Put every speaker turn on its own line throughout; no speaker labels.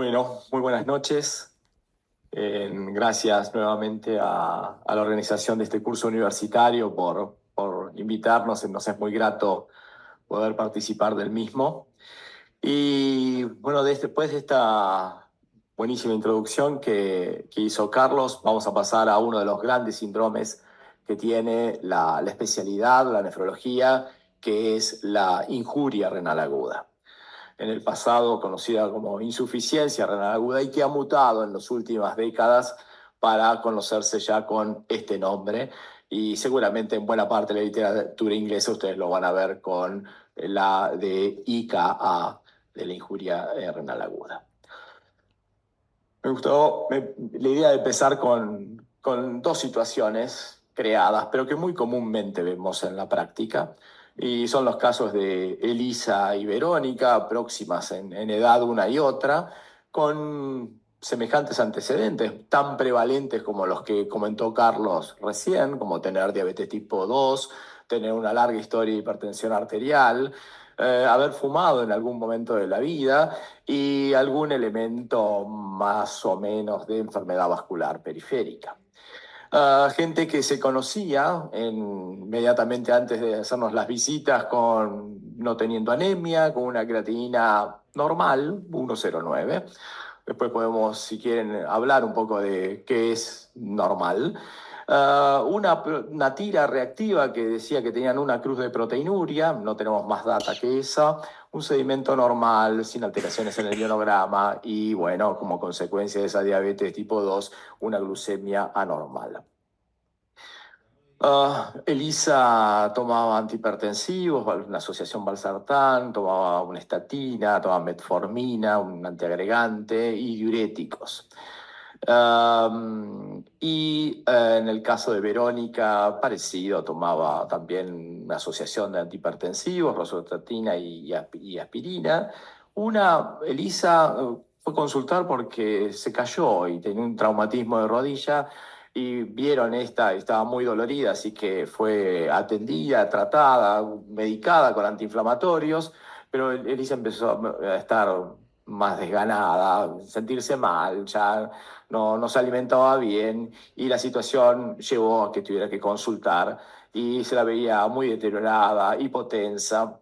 Bueno, muy buenas noches. Gracias nuevamente a la organización de este curso universitario por invitarnos. Nos es muy grato poder participar del mismo. Y bueno, después de esta buenísima introducción que hizo Carlos, vamos a pasar a uno de los grandes síndromes que tiene la especialidad, la nefrología, que es la injuria renal aguda, en el pasado conocida como insuficiencia renal aguda y que ha mutado en las últimas décadas para conocerse ya con este nombre, y seguramente en buena parte de la literatura inglesa ustedes lo van a ver con la de IKA, de la injuria renal aguda. Me gustó la idea de empezar con dos situaciones creadas, pero que muy comúnmente vemos en la práctica, y son los casos de Elisa y Verónica, próximas en edad una y otra, con semejantes antecedentes, tan prevalentes como los que comentó Carlos recién, como tener diabetes tipo 2, tener una larga historia de hipertensión arterial, haber fumado en algún momento de la vida y algún elemento más o menos de enfermedad vascular periférica. Gente que se conocía inmediatamente antes de hacernos las visitas no teniendo anemia, con una creatinina normal, 1,09. Después podemos, si quieren, hablar un poco de qué es normal. Una tira reactiva que decía que tenían una cruz de proteinuria, no tenemos más data que esa, un sedimento normal, sin alteraciones en el ionograma y, bueno, como consecuencia de esa diabetes tipo 2, una glucemia anormal. Elisa tomaba antihipertensivos, una asociación valsartán, tomaba una estatina, tomaba metformina, un antiagregante y diuréticos. En el caso de Verónica, parecido, tomaba también una asociación de antihipertensivos, rosuvastatina y aspirina. Elisa fue a consultar porque se cayó y tenía un traumatismo de rodilla y vieron estaba muy dolorida, así que fue atendida, tratada, medicada con antiinflamatorios, pero Elisa empezó a estar más desganada, sentirse mal, ya no se alimentaba bien y la situación llevó a que tuviera que consultar y se la veía muy deteriorada, hipotensa.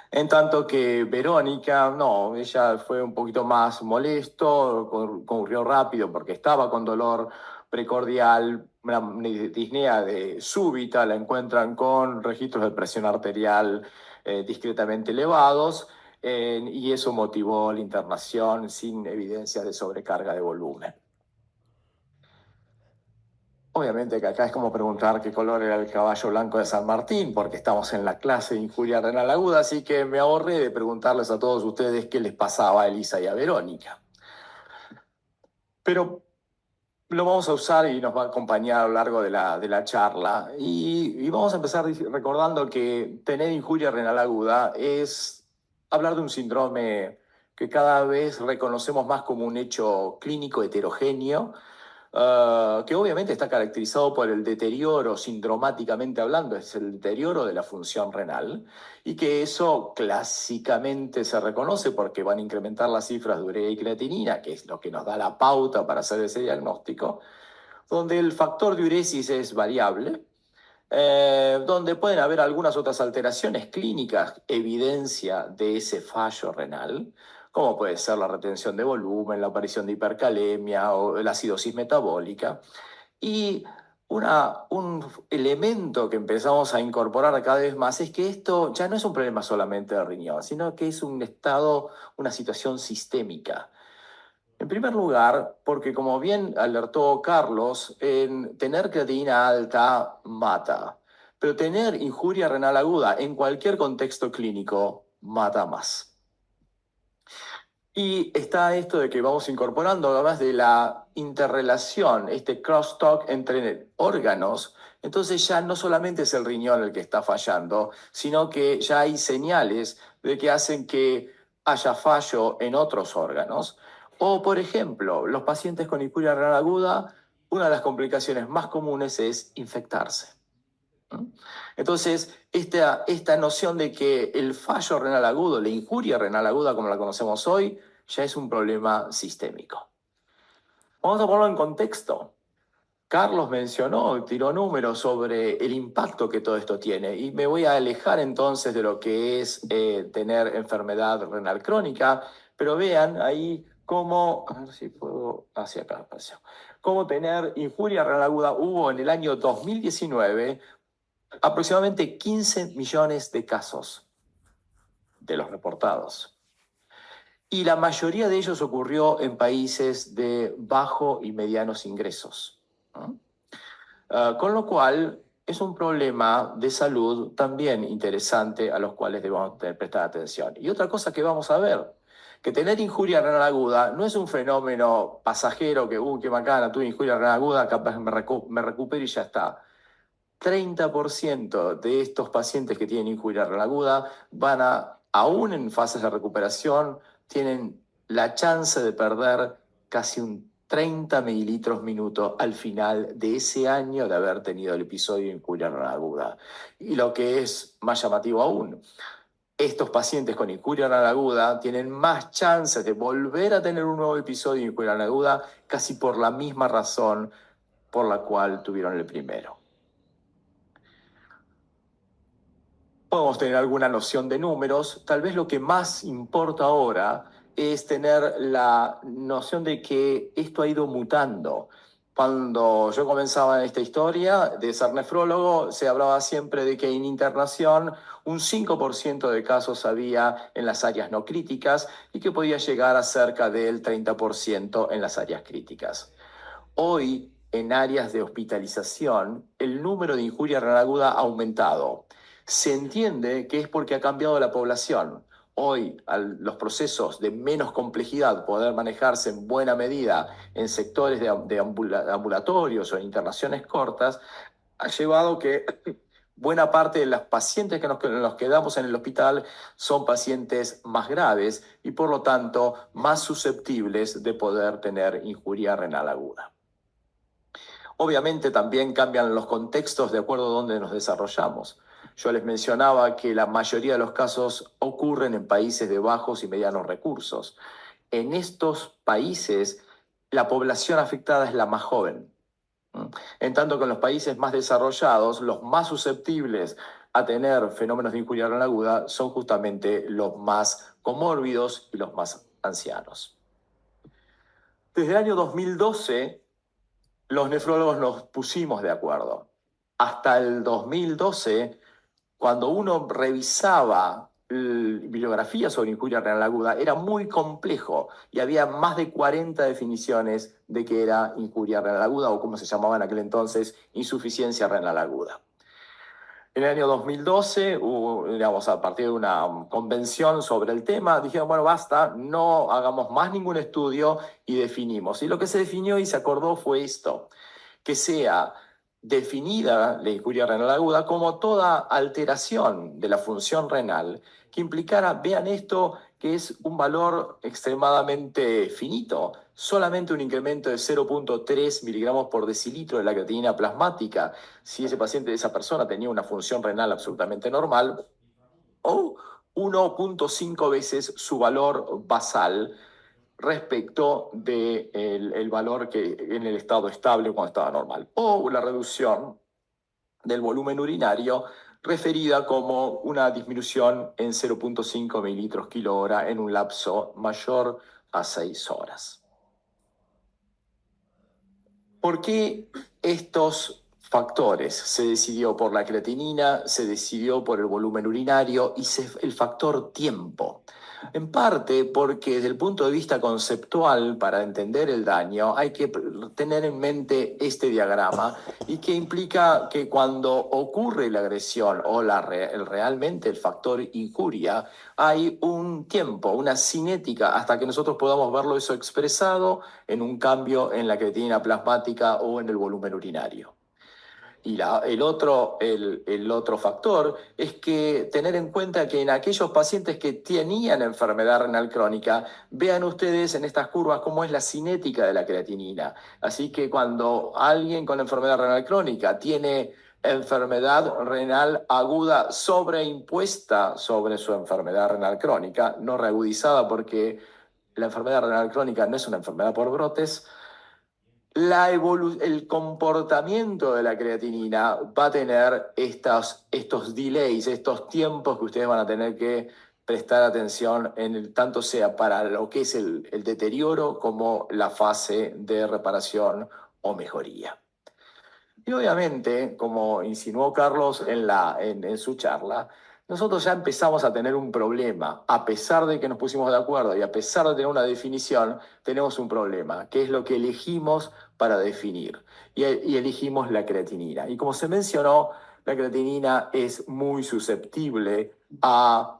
En tanto que Verónica, no, ella fue un poquito más molesto, ocurrió rápido porque estaba con dolor precordial, una disnea súbita, la encuentran con registros de presión arterial discretamente elevados, y eso motivó la internación sin evidencias de sobrecarga de volumen. Obviamente que acá es como preguntar qué color era el caballo blanco de San Martín, porque estamos en la clase de injuria renal aguda, así que me ahorré de preguntarles a todos ustedes qué les pasaba a Elisa y a Verónica. Pero lo vamos a usar y nos va a acompañar a lo largo de la charla. Y vamos a empezar recordando que tener injuria renal aguda es hablar de un síndrome que cada vez reconocemos más como un hecho clínico heterogéneo, que obviamente está caracterizado por el deterioro, sindromáticamente hablando, es el deterioro de la función renal, y que eso clásicamente se reconoce porque van a incrementar las cifras de urea y creatinina, que es lo que nos da la pauta para hacer ese diagnóstico, donde el factor de uresis es variable, donde pueden haber algunas otras alteraciones clínicas, evidencia de ese fallo renal, como puede ser la retención de volumen, la aparición de hipercalemia o la acidosis metabólica. Y un elemento que empezamos a incorporar cada vez más es que esto ya no es un problema solamente de riñón, sino que es un estado, una situación sistémica. En primer lugar, porque como bien alertó Carlos, tener creatinina alta mata, pero tener injuria renal aguda en cualquier contexto clínico mata más. Y está esto de que vamos incorporando, además de la interrelación, este crosstalk entre órganos. Entonces ya no solamente es el riñón el que está fallando, sino que ya hay señales de que hacen que haya fallo en otros órganos. O, por ejemplo, los pacientes con injuria renal aguda, una de las complicaciones más comunes es infectarse. Entonces, esta noción de que el fallo renal agudo, la injuria renal aguda como la conocemos hoy, ya es un problema sistémico. Vamos a ponerlo en contexto. Carlos mencionó, tiró números sobre el impacto que todo esto tiene y me voy a alejar entonces de lo que es tener enfermedad renal crónica, pero vean ahí cómo, a ver si puedo, hacia acá, apareció, cómo tener injuria renal aguda. Hubo en el año 2019 aproximadamente 15 millones de casos de los reportados. Y la mayoría de ellos ocurrió en países de bajo y medianos ingresos, ¿no? Con lo cual, es un problema de salud también interesante a los cuales debemos prestar atención. Y otra cosa que vamos a ver, que tener injuria renal aguda no es un fenómeno pasajero que, qué bacana, tuve injuria renal aguda, capaz me recupero y ya está. 30% de estos pacientes que tienen injuria renal aguda aún en fases de recuperación, tienen la chance de perder casi un 30 mililitros minuto al final de ese año de haber tenido el episodio de injuria renal aguda. Y lo que es más llamativo aún, estos pacientes con injuria renal aguda tienen más chances de volver a tener un nuevo episodio de injuria renal aguda casi por la misma razón por la cual tuvieron el primero. Podemos tener alguna noción de números. Tal vez lo que más importa ahora es tener la noción de que esto ha ido mutando. Cuando yo comenzaba en esta historia de ser nefrólogo, se hablaba siempre de que en internación un 5% de casos había en las áreas no críticas y que podía llegar a cerca del 30% en las áreas críticas. Hoy, en áreas de hospitalización, el número de injuria renal aguda ha aumentado. Se entiende que es porque ha cambiado la población. Hoy, los procesos de menos complejidad poder manejarse en buena medida en sectores de ambulatorios o en internaciones cortas, ha llevado que buena parte de los pacientes que nos quedamos en el hospital son pacientes más graves y por lo tanto más susceptibles de poder tener injuria renal aguda. Obviamente también cambian los contextos de acuerdo a donde nos desarrollamos. Yo les mencionaba que la mayoría de los casos ocurren en países de bajos y medianos recursos. En estos países, la población afectada es la más joven. En tanto que en los países más desarrollados, los más susceptibles a tener fenómenos de injuria renal aguda son justamente los más comórbidos y los más ancianos. Desde el año 2012, los nefrólogos nos pusimos de acuerdo. Hasta el 2012, cuando uno revisaba bibliografías sobre injuria renal aguda, era muy complejo y había más de 40 definiciones de qué era injuria renal aguda o como se llamaba en aquel entonces, insuficiencia renal aguda. En el año 2012, digamos, a partir de una convención sobre el tema, dijeron, bueno, basta, no hagamos más ningún estudio y definimos. Y lo que se definió y se acordó fue esto, que sea definida la injuria renal aguda como toda alteración de la función renal que implicara, vean esto, que es un valor extremadamente finito, solamente un incremento de 0,3 miligramos por decilitro de la creatinina plasmática, si ese paciente, esa persona tenía una función renal absolutamente normal, o 1,5 veces su valor basal respecto del valor que en el estado estable cuando estaba normal, o la reducción del volumen urinario referida como una disminución en 0,5 mililitros kilo hora en un lapso mayor a 6 horas. ¿Por qué estos factores? Se decidió por la creatinina, se decidió por el volumen urinario y el factor tiempo. En parte porque desde el punto de vista conceptual, para entender el daño, hay que tener en mente este diagrama y que implica que cuando ocurre la agresión o realmente el factor injuria, hay un tiempo, una cinética, hasta que nosotros podamos verlo eso expresado en un cambio en la creatinina plasmática o en el volumen urinario. Y el otro factor es que tener en cuenta que en aquellos pacientes que tenían enfermedad renal crónica, vean ustedes en estas curvas cómo es la cinética de la creatinina. Así que cuando alguien con enfermedad renal crónica tiene enfermedad renal aguda sobreimpuesta sobre su enfermedad renal crónica, no reagudizada porque la enfermedad renal crónica no es una enfermedad por brotes, el comportamiento de la creatinina va a tener estos delays, estos tiempos que ustedes van a tener que prestar atención tanto sea para lo que es el deterioro como la fase de reparación o mejoría. Y obviamente, como insinuó Carlos en su charla, nosotros ya empezamos a tener un problema. A pesar de que nos pusimos de acuerdo y a pesar de tener una definición, tenemos un problema, que es lo que elegimos para definir. Y elegimos la creatinina. Y como se mencionó, la creatinina es muy susceptible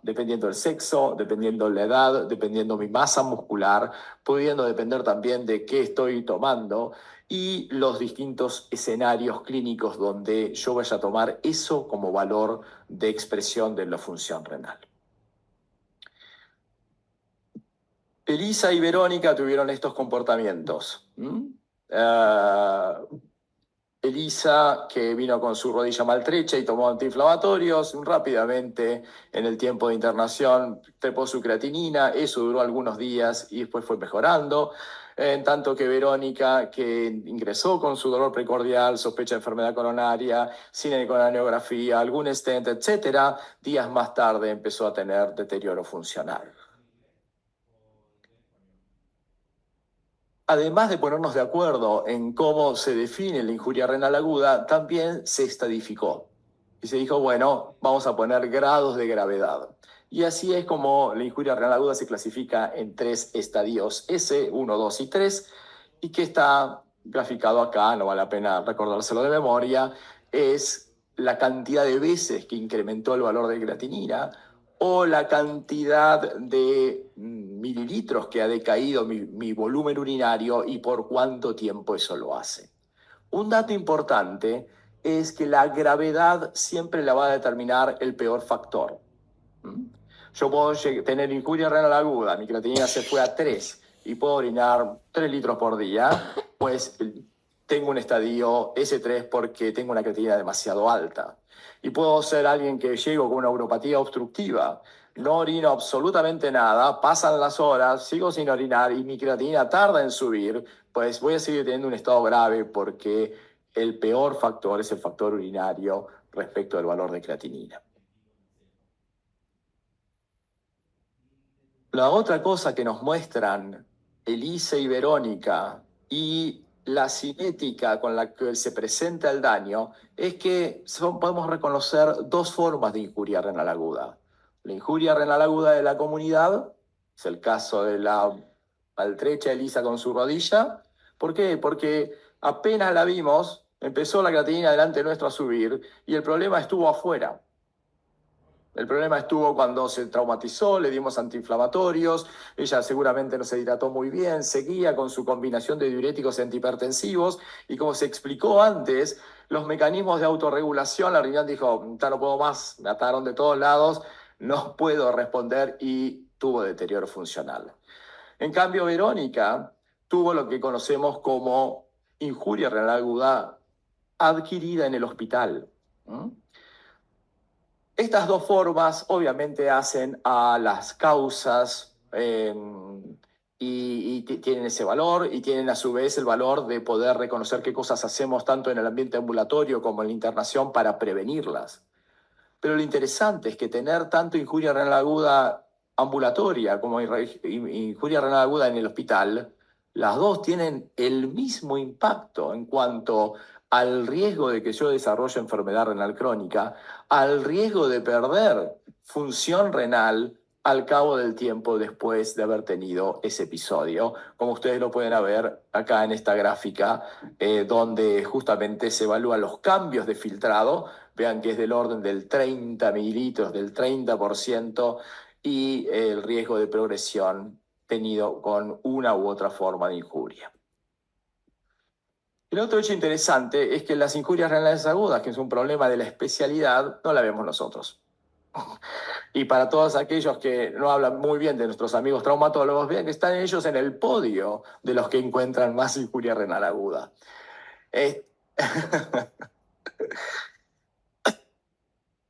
dependiendo del sexo, dependiendo la edad, dependiendo mi masa muscular, pudiendo depender también de qué estoy tomando y los distintos escenarios clínicos donde yo vaya a tomar eso como valor de expresión de la función renal. Elisa y Verónica tuvieron estos comportamientos. Elisa, que vino con su rodilla maltrecha y tomó antiinflamatorios, rápidamente en el tiempo de internación trepó su creatinina, eso duró algunos días y después fue mejorando. En tanto que Verónica, que ingresó con su dolor precordial, sospecha de enfermedad coronaria, sin ecocardiografía, algún stent, etcétera, días más tarde empezó a tener deterioro funcional. Además de ponernos de acuerdo en cómo se define la injuria renal aguda, también se estadificó. Y se dijo, bueno, vamos a poner grados de gravedad. Y así es como la injuria renal aguda se clasifica en 3 estadios S, 1, 2 y 3, y que está graficado acá, no vale la pena recordárselo de memoria, es la cantidad de veces que incrementó el valor de creatinina, o la cantidad de mililitros que ha decaído mi volumen urinario y por cuánto tiempo eso lo hace. Un dato importante es que la gravedad siempre la va a determinar el peor factor. Yo puedo tener injuria renal aguda, mi creatinina se fue a 3 y puedo orinar 3 litros por día, pues tengo un estadio S3 porque tengo una creatinina demasiado alta. Y puedo ser alguien que llego con una uropatía obstructiva, no orino absolutamente nada, pasan las horas, sigo sin orinar y mi creatinina tarda en subir, pues voy a seguir teniendo un estado grave porque el peor factor es el factor urinario respecto del valor de creatinina. La otra cosa que nos muestran Elisa y Verónica y la cinética con la que se presenta el daño es que podemos reconocer 2 formas de injuria renal aguda. La injuria renal aguda de la comunidad, es el caso de la maltrecha Elisa con su rodilla. ¿Por qué? Porque apenas la vimos, empezó la creatinina delante nuestro a subir y el problema estuvo afuera. El problema estuvo cuando se traumatizó, le dimos antiinflamatorios, ella seguramente no se hidrató muy bien, seguía con su combinación de diuréticos y antihipertensivos y como se explicó antes, los mecanismos de autorregulación, la riñón dijo, ya no puedo más, me ataron de todos lados, no puedo responder y tuvo deterioro funcional. En cambio, Verónica tuvo lo que conocemos como injuria renal aguda adquirida en el hospital. Estas 2 formas obviamente hacen a las causas y tienen ese valor y tienen a su vez el valor de poder reconocer qué cosas hacemos tanto en el ambiente ambulatorio como en la internación para prevenirlas. Pero lo interesante es que tener tanto injuria renal aguda ambulatoria como injuria renal aguda en el hospital, las 2 tienen el mismo impacto en cuanto al riesgo de que yo desarrolle enfermedad renal crónica, al riesgo de perder función renal al cabo del tiempo después de haber tenido ese episodio, como ustedes lo pueden ver acá en esta gráfica, donde justamente se evalúan los cambios de filtrado. Vean que es del orden del 30 mililitros, del 30%, y el riesgo de progresión tenido con una u otra forma de injuria. El otro hecho interesante es que las injurias renales agudas, que es un problema de la especialidad, no la vemos nosotros. Y para todos aquellos que no hablan muy bien de nuestros amigos traumatólogos, vean que están ellos en el podio de los que encuentran más injuria renal aguda.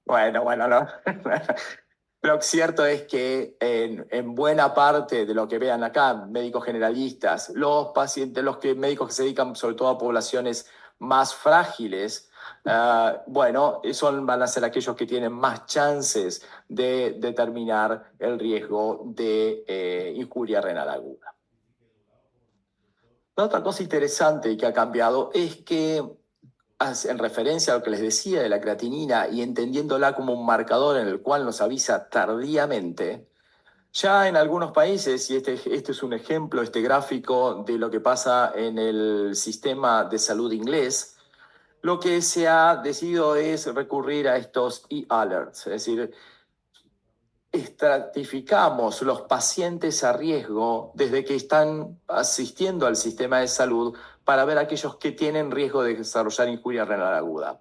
Bueno, no. Lo cierto es que en buena parte de lo que vean acá, médicos generalistas, los pacientes, médicos que se dedican sobre todo a poblaciones más frágiles, bueno, van a ser aquellos que tienen más chances de determinar el riesgo de injuria renal aguda. La otra cosa interesante que ha cambiado es que, en referencia a lo que les decía de la creatinina y entendiéndola como un marcador en el cual nos avisa tardíamente, ya en algunos países, y este es un ejemplo, este gráfico de lo que pasa en el sistema de salud inglés, lo que se ha decidido es recurrir a estos e-alerts, es decir, estratificamos los pacientes a riesgo desde que están asistiendo al sistema de salud para ver aquellos que tienen riesgo de desarrollar injuria renal aguda.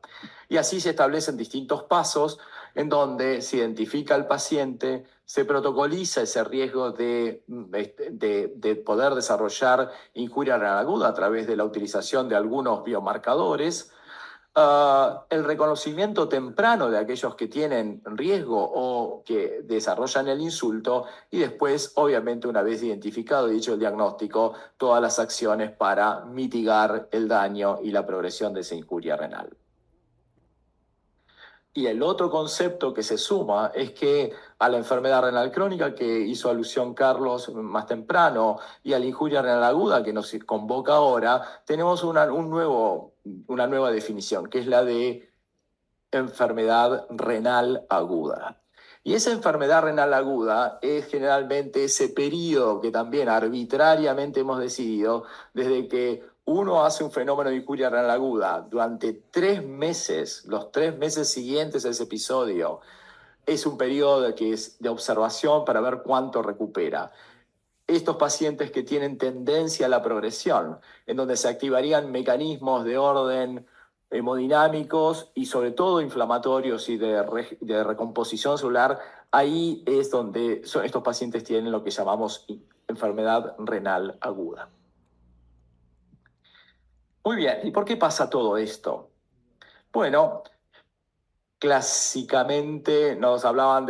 Y así se establecen distintos pasos en donde se identifica al paciente, se protocoliza ese riesgo de poder desarrollar injuria renal aguda a través de la utilización de algunos biomarcadores, el reconocimiento temprano de aquellos que tienen riesgo o que desarrollan el insulto y después, obviamente, una vez identificado y dicho el diagnóstico, todas las acciones para mitigar el daño y la progresión de esa injuria renal. Y el otro concepto que se suma es que a la enfermedad renal crónica que hizo alusión Carlos más temprano y a la injuria renal aguda que nos convoca ahora, tenemos una nueva definición, que es la de enfermedad renal aguda. Y esa enfermedad renal aguda es generalmente ese periodo que también arbitrariamente hemos decidido desde que uno hace un fenómeno de injuria renal aguda durante 3 meses, los 3 meses siguientes a ese episodio, es un periodo que es de observación para ver cuánto recupera. Estos pacientes que tienen tendencia a la progresión, en donde se activarían mecanismos de orden hemodinámicos y sobre todo inflamatorios y de recomposición celular, ahí es donde estos pacientes tienen lo que llamamos enfermedad renal aguda. Muy bien, ¿y por qué pasa todo esto? Bueno, clásicamente nos hablaban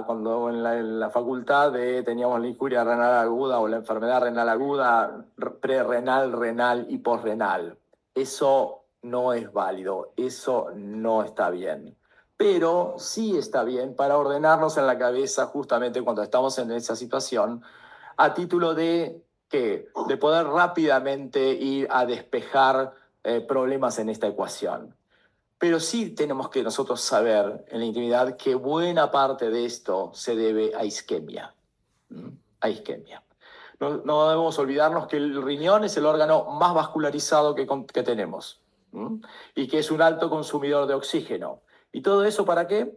cuando en la facultad teníamos la injuria renal aguda o la enfermedad renal aguda, prerrenal, renal y posrenal. Eso no es válido, eso no está bien. Pero sí está bien para ordenarnos en la cabeza justamente cuando estamos en esa situación, a título de ¿qué? De poder rápidamente ir a despejar problemas en esta ecuación. Pero sí tenemos que nosotros saber en la intimidad que buena parte de esto se debe a isquemia. A isquemia. No debemos olvidarnos que el riñón es el órgano más vascularizado que tenemos y que es un alto consumidor de oxígeno. ¿Y todo eso para qué?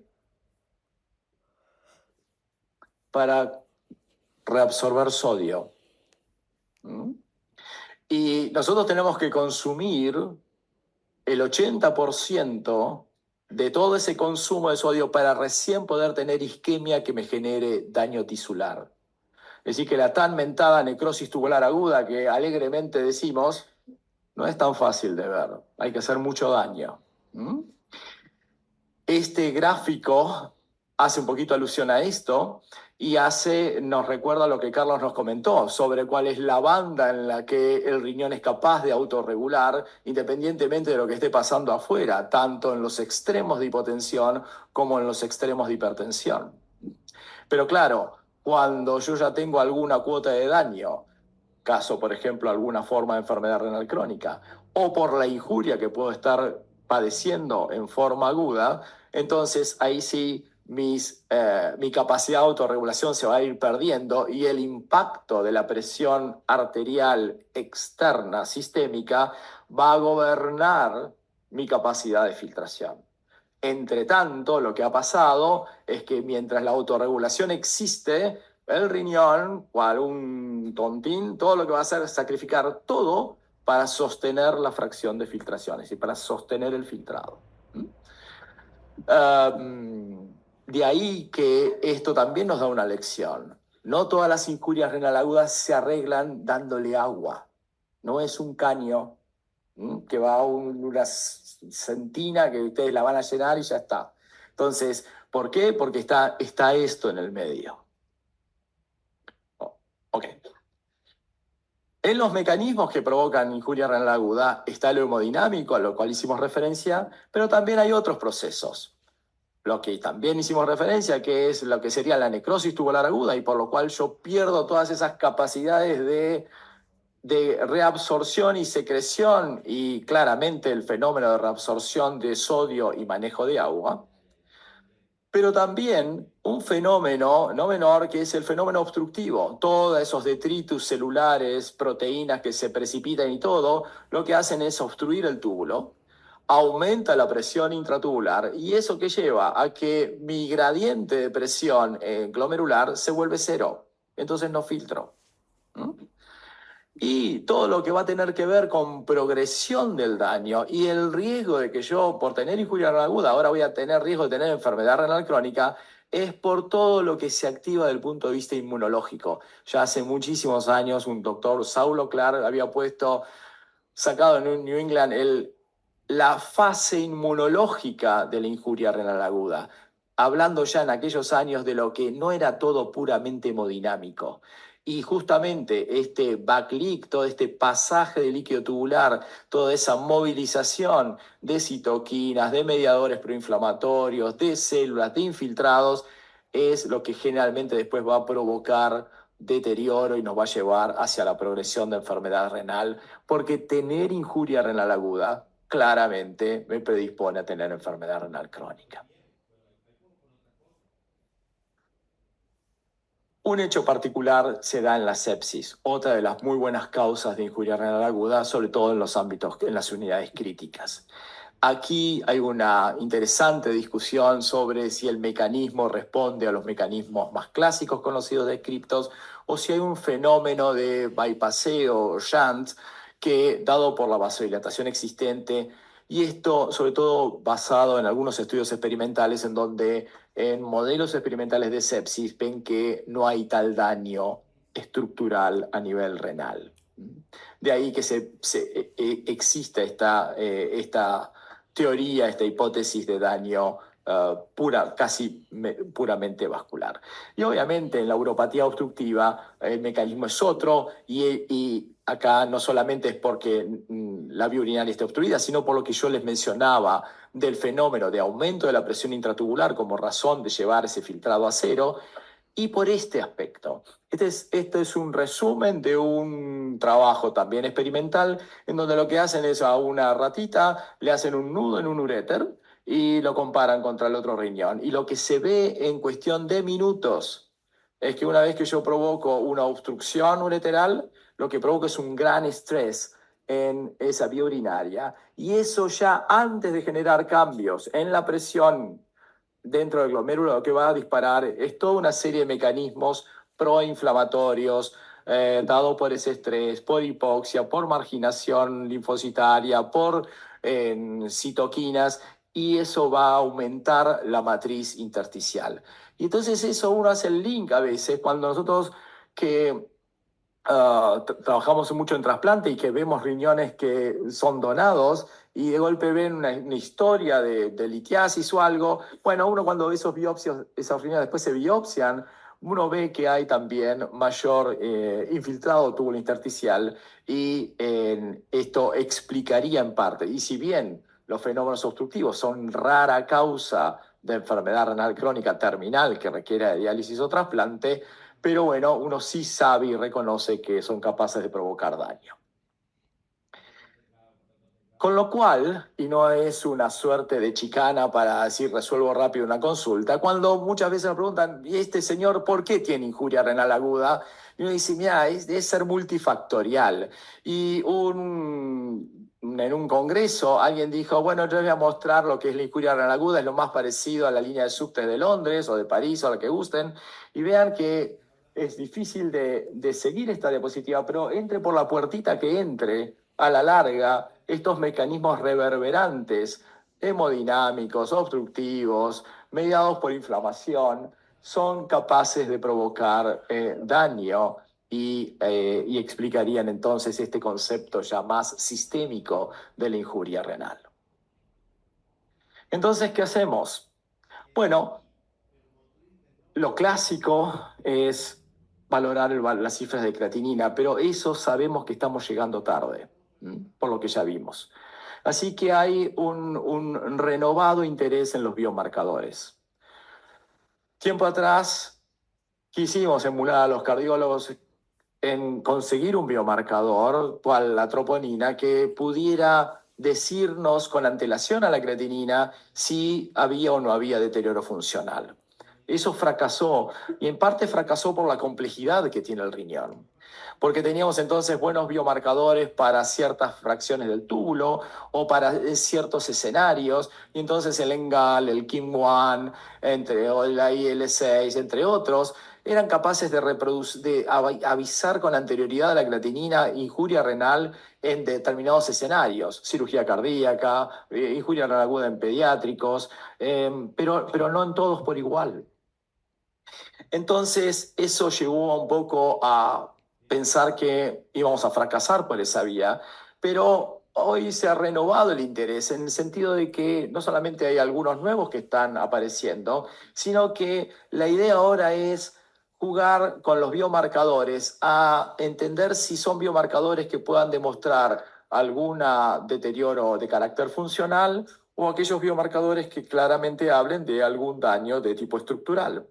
Para reabsorber sodio. Y nosotros tenemos que consumir el 80% de todo ese consumo de sodio para recién poder tener isquemia que me genere daño tisular. Es decir, que la tan mentada necrosis tubular aguda que alegremente decimos, no es tan fácil de ver. Hay que hacer mucho daño. Este gráfico hace un poquito alusión a esto y nos recuerda lo que Carlos nos comentó sobre cuál es la banda en la que el riñón es capaz de autorregular independientemente de lo que esté pasando afuera, tanto en los extremos de hipotensión como en los extremos de hipertensión. Pero claro, cuando yo ya tengo alguna cuota de daño, caso por ejemplo alguna forma de enfermedad renal crónica, o por la injuria que puedo estar padeciendo en forma aguda, entonces ahí sí mi capacidad de autorregulación se va a ir perdiendo y el impacto de la presión arterial externa sistémica va a gobernar mi capacidad de filtración. Entre tanto, lo que ha pasado es que mientras la autorregulación existe, el riñón, cual un tontín, todo lo que va a hacer es sacrificar todo para sostener la fracción de filtraciones y para sostener el filtrado. De ahí que esto también nos da una lección. No todas las injurias renal agudas se arreglan dándole agua. No es un caño que va a una centina que ustedes la van a llenar y ya está. Entonces, ¿Por qué? Porque está esto en el medio. Ok. En los mecanismos que provocan injuria renal aguda está el hemodinámico, a lo cual hicimos referencia, pero también hay otros procesos. Lo que también hicimos referencia, que es lo que sería la necrosis tubular aguda, y por lo cual yo pierdo todas esas capacidades de reabsorción y secreción, y claramente el fenómeno de reabsorción de sodio y manejo de agua. Pero también un fenómeno no menor que es el fenómeno obstructivo. Todos esos detritus celulares, proteínas que se precipitan y todo, lo que hacen es obstruir el túbulo, aumenta la presión intratubular y eso que lleva a que mi gradiente de presión glomerular se vuelve cero. Entonces no filtro. ¿Mm? Y todo lo que va a tener que ver con progresión del daño y el riesgo de que yo, por tener injuria renal aguda, ahora voy a tener riesgo de tener enfermedad renal crónica, es por todo lo que se activa desde el punto de vista inmunológico. Ya hace muchísimos años un doctor, Saulo Clark, había sacado en un New England la fase inmunológica de la injuria renal aguda, hablando ya en aquellos años de lo que no era todo puramente hemodinámico. Y justamente este backleak, todo este pasaje de líquido tubular, toda esa movilización de citoquinas, de mediadores proinflamatorios, de células, de infiltrados, es lo que generalmente después va a provocar deterioro y nos va a llevar hacia la progresión de enfermedad renal, porque tener injuria renal aguda claramente me predispone a tener enfermedad renal crónica. Un hecho particular se da en la sepsis, otra de las muy buenas causas de injuria renal aguda, sobre todo en los ámbitos, en las unidades críticas. Aquí hay una interesante discusión sobre si el mecanismo responde a los mecanismos más clásicos conocidos descriptos o si hay un fenómeno de bypasseo o shunt que, dado por la vasodilatación existente, y esto sobre todo basado en algunos estudios experimentales en donde en modelos experimentales de sepsis ven que no hay tal daño estructural a nivel renal. De ahí que exista esta teoría, esta hipótesis de daño casi puramente vascular. Y obviamente en la uropatía obstructiva el mecanismo es otro y acá no solamente es porque la vía urinaria está obstruida, sino por lo que yo les mencionaba del fenómeno de aumento de la presión intratubular como razón de llevar ese filtrado a cero. Y por este aspecto, este es un resumen de un trabajo también experimental en donde lo que hacen es a una ratita, le hacen un nudo en un uréter y lo comparan contra el otro riñón. Y lo que se ve en cuestión de minutos es que una vez que yo provoco una obstrucción ureteral, lo que provoca es un gran estrés en esa vía urinaria. Y eso ya antes de generar cambios en la presión dentro del glomérulo, lo que va a disparar es toda una serie de mecanismos proinflamatorios dado por ese estrés, por hipoxia, por marginación linfocitaria, por citoquinas, y eso va a aumentar la matriz intersticial. Y entonces eso uno hace el link a veces cuando nosotros que trabajamos mucho en trasplante y que vemos riñones que son donados y de golpe ven una historia de litiasis o algo. Bueno, uno cuando ve esas riñones después se biopsian, uno ve que hay también mayor infiltrado túbulo intersticial y esto explicaría en parte. Y si bien los fenómenos obstructivos son rara causa de enfermedad renal crónica terminal que requiere diálisis o trasplante, pero bueno, uno sí sabe y reconoce que son capaces de provocar daño. Con lo cual, y no es una suerte de chicana para decir resuelvo rápido una consulta, cuando muchas veces me preguntan, ¿y este señor por qué tiene injuria renal aguda? Y uno dice, mira, debe ser multifactorial. Y en un congreso alguien dijo, bueno, yo les voy a mostrar lo que es la injuria renal aguda, es lo más parecido a la línea de subtes de Londres o de París o a la que gusten, y vean que es difícil de seguir esta diapositiva, pero entre por la puertita que entre, a la larga, estos mecanismos reverberantes, hemodinámicos, obstructivos, mediados por inflamación, son capaces de provocar daño y explicarían entonces este concepto ya más sistémico de la injuria renal. Entonces, ¿qué hacemos? Bueno, Lo clásico es valorar las cifras de creatinina, pero eso sabemos que estamos llegando tarde, por lo que ya vimos. Así que hay un renovado interés en los biomarcadores. Tiempo atrás quisimos emular a los cardiólogos en conseguir un biomarcador, cual la troponina, que pudiera decirnos con antelación a la creatinina si había o no había deterioro funcional. Eso fracasó, y en parte fracasó por la complejidad que tiene el riñón. Porque teníamos entonces buenos biomarcadores para ciertas fracciones del túbulo o para ciertos escenarios, y entonces el ENGAL, el KIM-1, o la IL-6, entre otros, eran capaces de avisar con anterioridad a la creatinina injuria renal en determinados escenarios, cirugía cardíaca, injuria renal aguda en pediátricos, pero no en todos por igual. Entonces, eso llevó un poco a pensar que íbamos a fracasar por esa vía, pero hoy se ha renovado el interés en el sentido de que no solamente hay algunos nuevos que están apareciendo, sino que la idea ahora es jugar con los biomarcadores a entender si son biomarcadores que puedan demostrar algún deterioro de carácter funcional o aquellos biomarcadores que claramente hablen de algún daño de tipo estructural.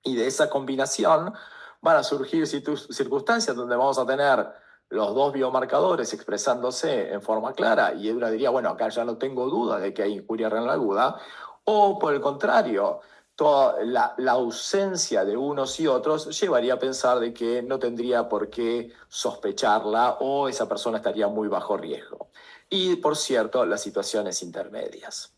Y de esa combinación van a surgir circunstancias donde vamos a tener los dos biomarcadores expresándose en forma clara y uno diría, bueno, acá ya no tengo duda de que hay injuria renal aguda, o por el contrario, toda la ausencia de unos y otros llevaría a pensar de que no tendría por qué sospecharla o esa persona estaría muy bajo riesgo. Y por cierto, las situaciones intermedias.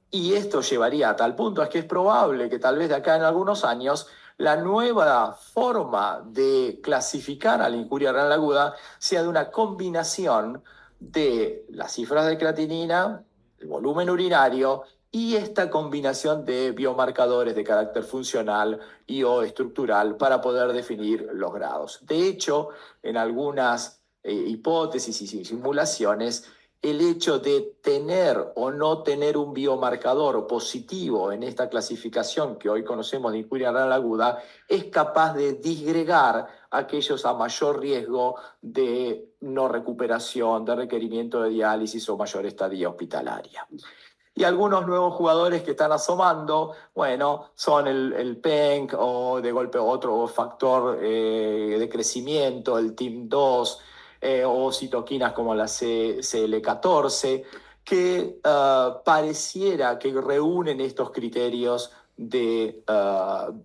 Y esto llevaría a tal punto, es que es probable que tal vez de acá en algunos años la nueva forma de clasificar a la injuria renal aguda sea de una combinación de las cifras de creatinina, el volumen urinario y esta combinación de biomarcadores de carácter funcional y o estructural para poder definir los grados. De hecho, en algunas hipótesis y simulaciones, el hecho de tener o no tener un biomarcador positivo en esta clasificación que hoy conocemos de injuria renal aguda es capaz de disgregar a aquellos a mayor riesgo de no recuperación, de requerimiento de diálisis o mayor estadía hospitalaria. Y algunos nuevos jugadores que están asomando, bueno, son el PENC o de golpe otro factor de crecimiento, el TIM2, o citoquinas como la CL14, que pareciera que reúnen estos criterios de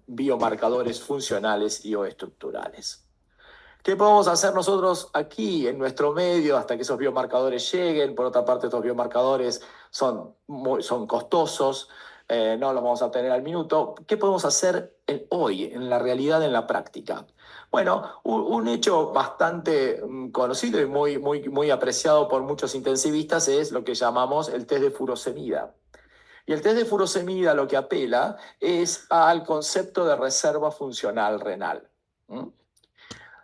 biomarcadores funcionales y o estructurales. ¿Qué podemos hacer nosotros aquí en nuestro medio hasta que esos biomarcadores lleguen? Por otra parte, estos biomarcadores son costosos, no los vamos a tener al minuto. ¿Qué podemos hacer hoy, en la realidad, en la práctica? Bueno, un hecho bastante conocido y muy apreciado por muchos intensivistas es lo que llamamos el test de furosemida. Y el test de furosemida lo que apela es al concepto de reserva funcional renal.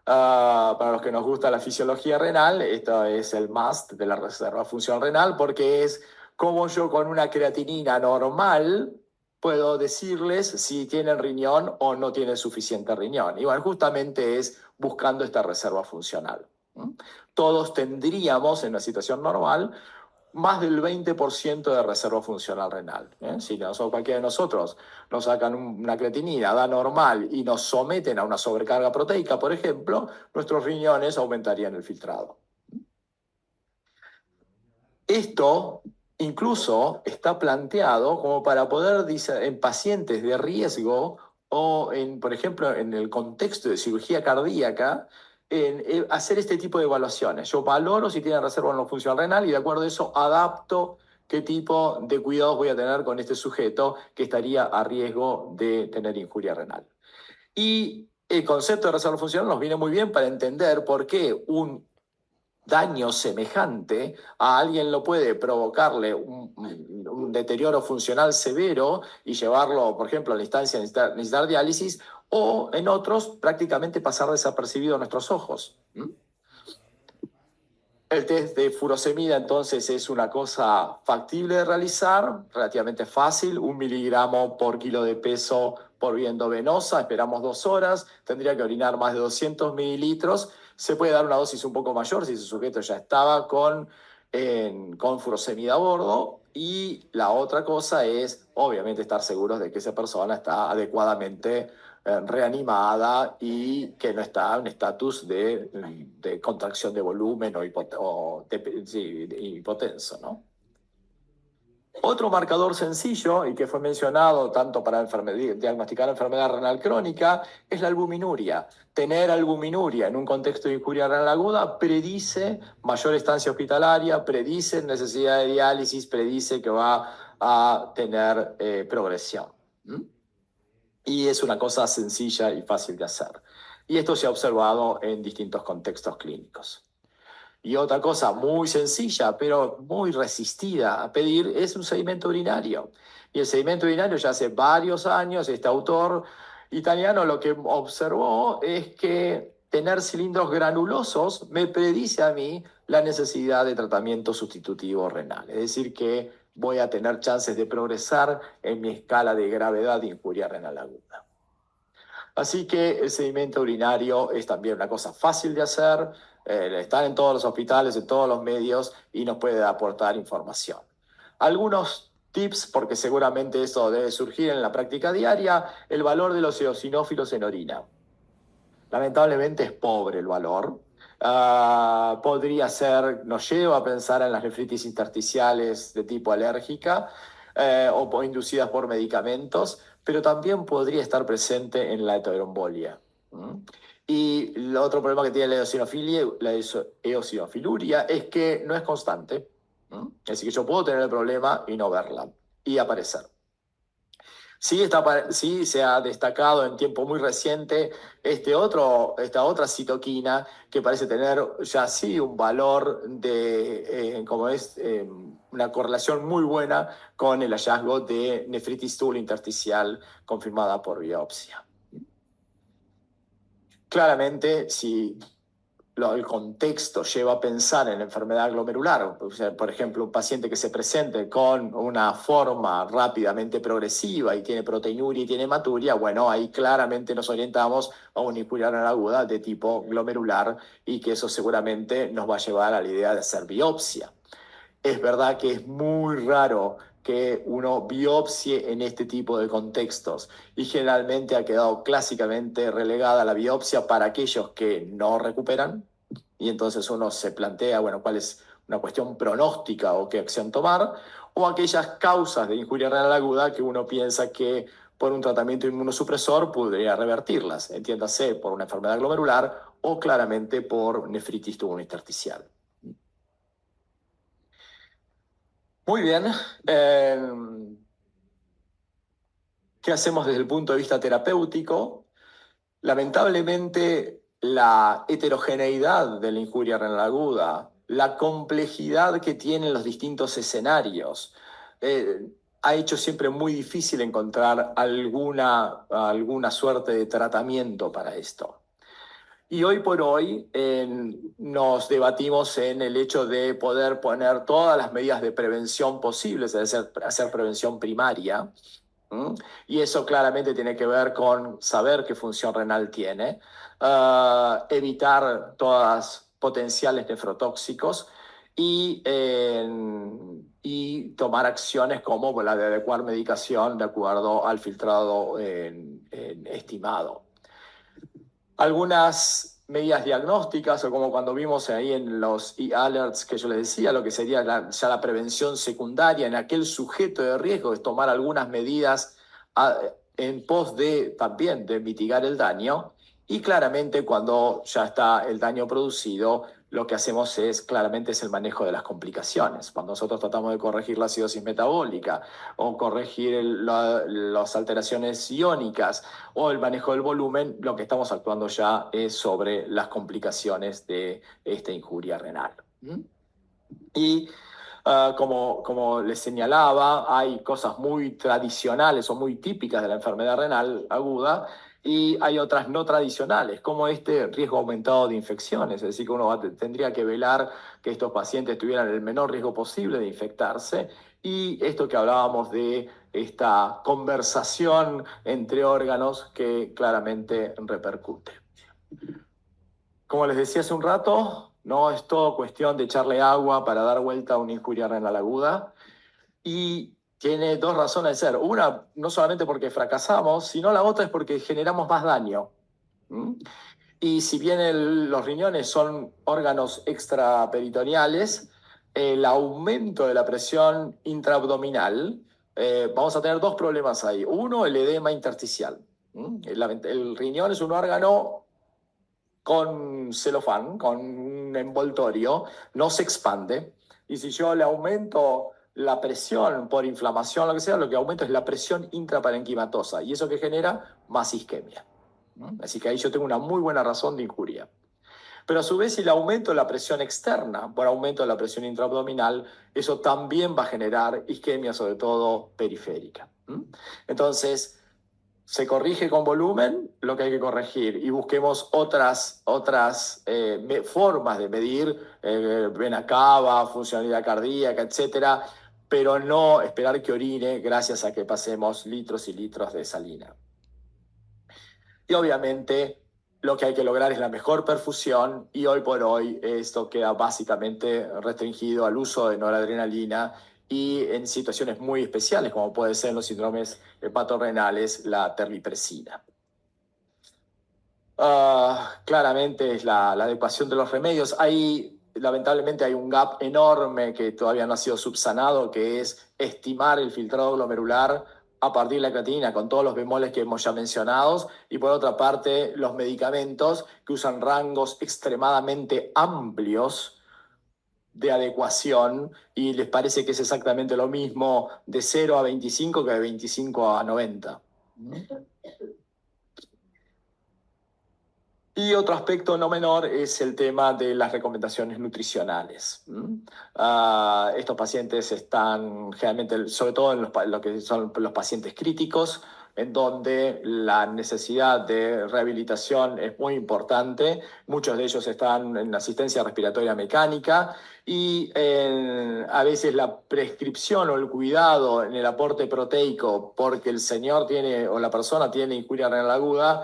Para los que nos gusta la fisiología renal, esto es el must de la reserva funcional renal porque es como yo con una creatinina normal puedo decirles si tienen riñón o no tienen suficiente riñón. Y bueno, justamente es buscando esta reserva funcional. Todos tendríamos en una situación normal más del 20% de reserva funcional renal. Si cualquiera de nosotros nos sacan una creatinina, da normal y nos someten a una sobrecarga proteica, por ejemplo, nuestros riñones aumentarían el filtrado. Esto incluso está planteado como para poder, en pacientes de riesgo o, por ejemplo, en el contexto de cirugía cardíaca, hacer este tipo de evaluaciones. Yo valoro si tiene reserva o no función renal y de acuerdo a eso adapto qué tipo de cuidados voy a tener con este sujeto que estaría a riesgo de tener injuria renal. Y el concepto de reserva funcional nos viene muy bien para entender por qué un daño semejante a alguien lo puede provocarle un deterioro funcional severo y llevarlo, por ejemplo, a la instancia de necesitar diálisis, o en otros prácticamente pasar desapercibido a nuestros ojos. El test de furosemida entonces es una cosa factible de realizar, relativamente fácil, 1 miligramo por kilo de peso por vía endovenosa, esperamos 2 horas, tendría que orinar más de 200 mililitros. Se puede dar una dosis un poco mayor si ese sujeto ya estaba con furosemida a bordo. Y la otra cosa es, obviamente, estar seguros de que esa persona está adecuadamente reanimada y que no está en estatus de contracción de volumen o de hipotenso, ¿no? Otro marcador sencillo y que fue mencionado tanto para diagnosticar enfermedad renal crónica es la albuminuria. Tener albuminuria en un contexto de injuria renal aguda predice mayor estancia hospitalaria, predice necesidad de diálisis, predice que va a tener progresión. Y es una cosa sencilla y fácil de hacer. Y esto se ha observado en distintos contextos clínicos. Y otra cosa muy sencilla, pero muy resistida a pedir, es un sedimento urinario. Y el sedimento urinario ya hace varios años, este autor italiano lo que observó es que tener cilindros granulosos me predice a mí la necesidad de tratamiento sustitutivo renal. Es decir, que voy a tener chances de progresar en mi escala de gravedad de injuria renal aguda. Así que el sedimento urinario es también una cosa fácil de hacer, están en todos los hospitales, en todos los medios y nos puede aportar información. Algunos tips, porque seguramente eso debe surgir en la práctica diaria, el valor de los eosinófilos en orina. Lamentablemente es pobre el valor. Podría ser, nos lleva a pensar en las nefritis intersticiales de tipo alérgica o inducidas por medicamentos, pero también podría estar presente en la heterombolia. Y el otro problema que tiene la eosinofiluria es que no es constante. Es decir, que yo puedo tener el problema y no verla y aparecer. Sí se ha destacado en tiempo muy reciente esta otra citoquina que parece tener ya sí un valor una correlación muy buena con el hallazgo de nefritis intersticial confirmada por biopsia. Claramente, si el contexto lleva a pensar en la enfermedad glomerular, o sea, por ejemplo, un paciente que se presente con una forma rápidamente progresiva y tiene proteinuria y tiene hematuria, bueno, ahí claramente nos orientamos a una injuria renal aguda de tipo glomerular y que eso seguramente nos va a llevar a la idea de hacer biopsia. Es verdad que es muy raro que uno biopsie en este tipo de contextos y generalmente ha quedado clásicamente relegada la biopsia para aquellos que no recuperan y entonces uno se plantea, bueno, cuál es una cuestión pronóstica o qué acción tomar, o aquellas causas de injuria renal aguda que uno piensa que por un tratamiento inmunosupresor podría revertirlas, entiéndase por una enfermedad glomerular o claramente por nefritis intersticial. Muy bien. ¿Qué hacemos desde el punto de vista terapéutico? Lamentablemente, la heterogeneidad de la injuria renal aguda, la complejidad que tienen los distintos escenarios, ha hecho siempre muy difícil encontrar alguna suerte de tratamiento para esto. Y hoy por hoy nos debatimos en el hecho de poder poner todas las medidas de prevención posibles, es decir, hacer prevención primaria. Y eso claramente tiene que ver con saber qué función renal tiene, evitar todas potenciales nefrotóxicos y tomar acciones como la de adecuar medicación de acuerdo al filtrado estimado. Algunas medidas diagnósticas, o como cuando vimos ahí en los e-alerts que yo les decía, lo que sería ya la prevención secundaria en aquel sujeto de riesgo, es tomar algunas medidas en pos también de mitigar el daño. Y claramente cuando ya está el daño producido, lo que hacemos claramente es el manejo de las complicaciones. Cuando nosotros tratamos de corregir la acidosis metabólica o corregir las alteraciones iónicas o el manejo del volumen, lo que estamos actuando ya es sobre las complicaciones de esta injuria renal. Y como les señalaba, hay cosas muy tradicionales o muy típicas de la enfermedad renal aguda y hay otras no tradicionales, como este riesgo aumentado de infecciones. Es decir, que uno tendría que velar que estos pacientes tuvieran el menor riesgo posible de infectarse. Y esto que hablábamos de esta conversación entre órganos que claramente repercute. Como les decía hace un rato, no es todo cuestión de echarle agua para dar vuelta a una injuria renal aguda, y tiene dos razones de ser. Una, no solamente porque fracasamos, sino la otra es porque generamos más daño. Y si bien los riñones son órganos extraperitoneales, el aumento de la presión intraabdominal, vamos a tener dos problemas ahí. Uno, el edema intersticial. El riñón es un órgano con celofán, con un envoltorio, no se expande. Y si yo le aumento la presión por inflamación, lo que sea, lo que aumento es la presión intraparenquimatosa. ¿Y eso que genera? Más isquemia. Así que ahí yo tengo una muy buena razón de injuria. Pero a su vez, si le aumento la presión externa por aumento de la presión intraabdominal, eso también va a generar isquemia, sobre todo periférica. Entonces, se corrige con volumen lo que hay que corregir y busquemos otras formas de medir vena cava, funcionalidad cardíaca, etcétera, pero no esperar que orine gracias a que pasemos litros y litros de salina. Y obviamente lo que hay que lograr es la mejor perfusión, y hoy por hoy esto queda básicamente restringido al uso de noradrenalina y en situaciones muy especiales, como puede ser en los síndromes hepatorrenales, la terlipresina. Claramente es la adecuación de los remedios. Lamentablemente hay un gap enorme que todavía no ha sido subsanado, que es estimar el filtrado glomerular a partir de la creatinina, con todos los bemoles que hemos ya mencionado, y por otra parte los medicamentos que usan rangos extremadamente amplios de adecuación, y les parece que es exactamente lo mismo de 0 a 25 que de 25 a 90. Y otro aspecto no menor es el tema de las recomendaciones nutricionales. Estos pacientes están generalmente, sobre todo en lo que son los pacientes críticos, en donde la necesidad de rehabilitación es muy importante. Muchos de ellos están en asistencia respiratoria mecánica, y a veces la prescripción o el cuidado en el aporte proteico porque el señor tiene o la persona tiene injuria renal aguda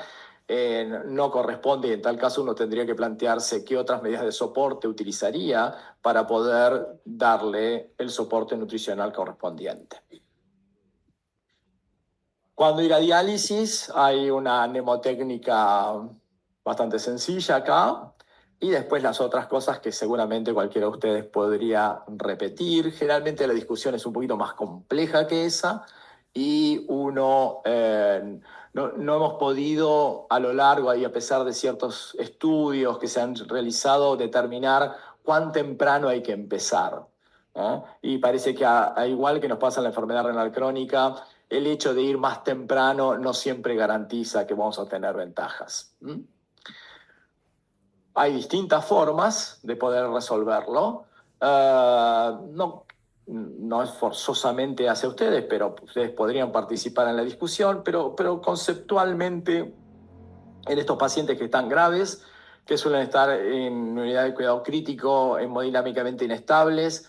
no corresponde, y en tal caso uno tendría que plantearse qué otras medidas de soporte utilizaría para poder darle el soporte nutricional correspondiente. Cuando ir a diálisis hay una mnemotécnica bastante sencilla acá, y después las otras cosas que seguramente cualquiera de ustedes podría repetir. Generalmente la discusión es un poquito más compleja que esa, y uno no hemos podido a lo largo, y a pesar de ciertos estudios que se han realizado, determinar cuán temprano hay que empezar. Y parece que a igual que nos pasa en la enfermedad renal crónica, el hecho de ir más temprano no siempre garantiza que vamos a tener ventajas. Hay distintas formas de poder resolverlo. No es forzosamente hacia ustedes, pero ustedes podrían participar en la discusión, pero conceptualmente en estos pacientes que están graves, que suelen estar en unidad de cuidado crítico, hemodinámicamente inestables,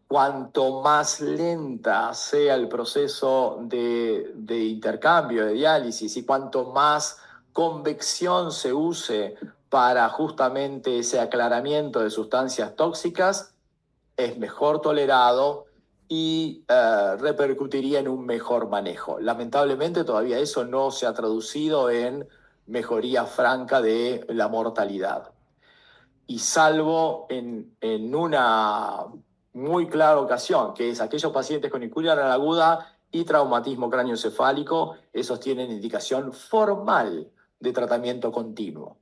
cuanto más lenta sea el proceso de intercambio, de diálisis, y cuanto más convección se use para justamente ese aclaramiento de sustancias tóxicas, es mejor tolerado y repercutiría en un mejor manejo. Lamentablemente todavía eso no se ha traducido en mejoría franca de la mortalidad. Y salvo en una muy clara ocasión, que es aquellos pacientes con injuria renal aguda y traumatismo cráneoencefálico, esos tienen indicación formal de tratamiento continuo.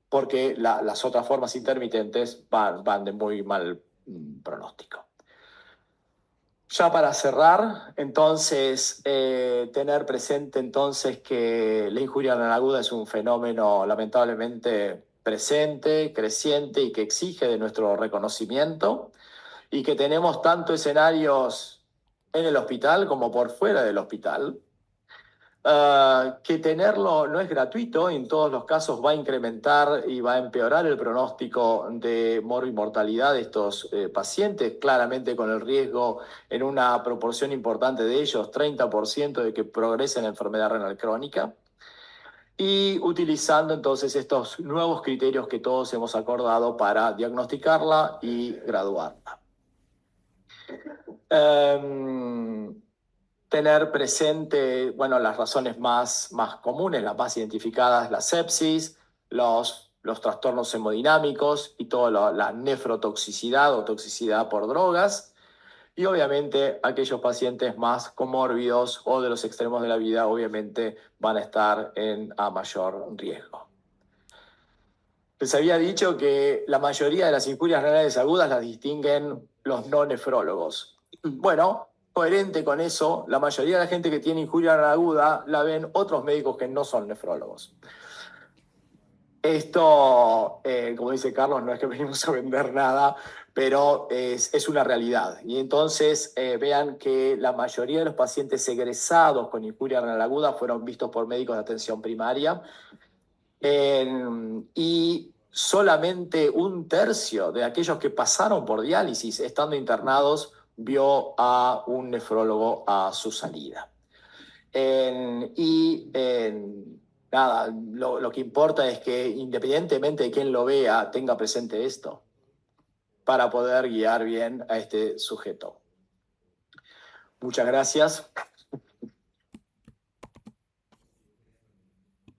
Porque las otras formas intermitentes van de muy mal pronóstico. Ya para cerrar, entonces, tener presente entonces que la injuria renal aguda es un fenómeno lamentablemente presente, creciente, y que exige de nuestro reconocimiento, y que tenemos tanto escenarios en el hospital como por fuera del hospital. Que tenerlo no es gratuito, en todos los casos va a incrementar y va a empeorar el pronóstico de mortalidad de estos pacientes, claramente con el riesgo en una proporción importante de ellos, 30% de que progresen en enfermedad renal crónica, y utilizando entonces estos nuevos criterios que todos hemos acordado para diagnosticarla y graduarla. Tener presente, bueno, las razones más comunes, las más identificadas, la sepsis, los trastornos hemodinámicos y toda la nefrotoxicidad o toxicidad por drogas. Y obviamente aquellos pacientes más comórbidos o de los extremos de la vida obviamente van a estar a mayor riesgo. Les había dicho que la mayoría de las injurias renales agudas las distinguen los no nefrólogos. Bueno, coherente con eso, la mayoría de la gente que tiene injuria renal aguda la ven otros médicos que no son nefrólogos. Esto, como dice Carlos, no es que venimos a vender nada, pero es una realidad. Y entonces vean que la mayoría de los pacientes egresados con injuria renal aguda fueron vistos por médicos de atención primaria. Y solamente 1/3 de aquellos que pasaron por diálisis estando internados vio a un nefrólogo a su salida. Nada, lo que importa es que independientemente de quién lo vea, tenga presente esto para poder guiar bien a este sujeto. Muchas gracias.